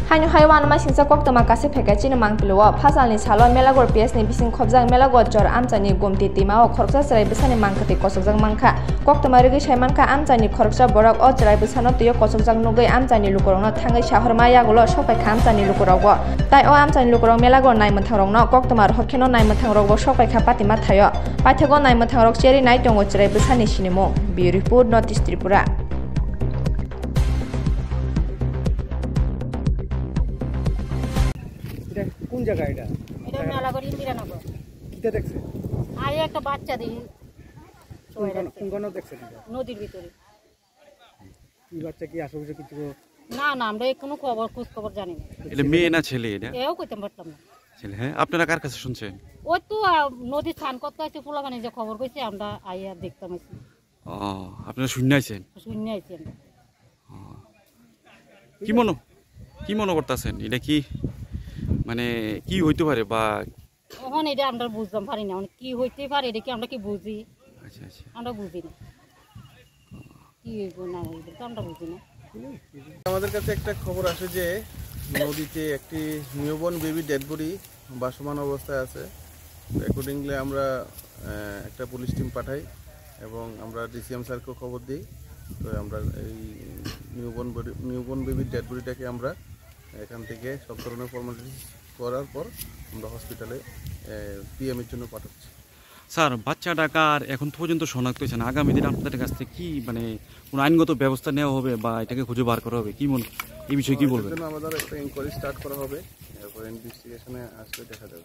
Hainu haiwan ma singsa kok tama kase phekachi na mangpilo phasalni salo melagor PS ni bising khobjang melagor jor amchani gomti tima o khoroksa chrai bisani mangkhati kosokjang mangkha kok tama rigi saimanka amchani khoroksa borok o chrai bisano tiyo kosokjang nugai amchani lukorongno thangai shahorma yagulo sokai khamchani lukorogo tai o amchani lukorong melagor naimothangrokno kok tama hokheno naimothangrogo sokai kha patima thayo paithego naimothangrok cheri nai tongo chrai bisani sinimo Bureau Report Notice Tripura কোন জায়গা এটা এটা মেলাগড় ইন্দিরানগর কিটা দেখছে আয় একটা বাচ্চা দেখি কোন দেখছে নদীর ভিতরে কি বাচ্চা কি আশেপাশে কিছু না না আমরা কোনো খোঁজ খবর জানি না এটা মেয়ে না ছেলে এটা এও কইতে পারতাম না ছেলে হ্যাঁ আপনারা কার কাছে শুনছেন ওই তো নদী স্নান করতে আসছে পোলাপানি যে খবর কইছে আমরা আইয়া দেখতাম আইছি ও আপনারা শুননাইছেন শুনে আইছি আমরা কি মনে করতেছেন এটা কি মানে কি হইতে পারে বা এখন এটা আমরা বুঝতাম পারি না কি হইতে পারে এটা কি আমরা কি বুঝি আচ্ছা আচ্ছা আমরা বুঝি না কি হইব না হইব আমরা বুঝি না আমাদের কাছে একটা খবর আসে যে নদীতে একটি নিউবর্ন বেবি ডেড বডি ভাসমান অবস্থায় আছে অ্যাকর্ডিংলি আমরা একটা পুলিশ টিম পাঠাই এবং আমরা ডিসিএম স্যারকেও খবর দিই তো আমরা এই নিউবর্ন বেবি ডেড বডিটাকে আমরা এখান থেকে সব ধরনের ফর্মালিটিস করার পর আমরা হসপিটালে পিএমের জন্য পাঠাচ্ছি স্যার বাচ্চাটাকার এখন পর্যন্ত শনাক্ত হয়েছে না আগামী দিনে আপনাদের কাছ থেকে কি মানে কোনো আইনগত ব্যবস্থা নেওয়া হবে বা এটাকে খুঁজে বার করা হবে কি মনে এই বিষয়ে কি বলবেন আমাদের একটা ইনকোয়ারি স্টার্ট করা হবে এরপর ইনভেস্টিগেশনে আসলে দেখা যাবে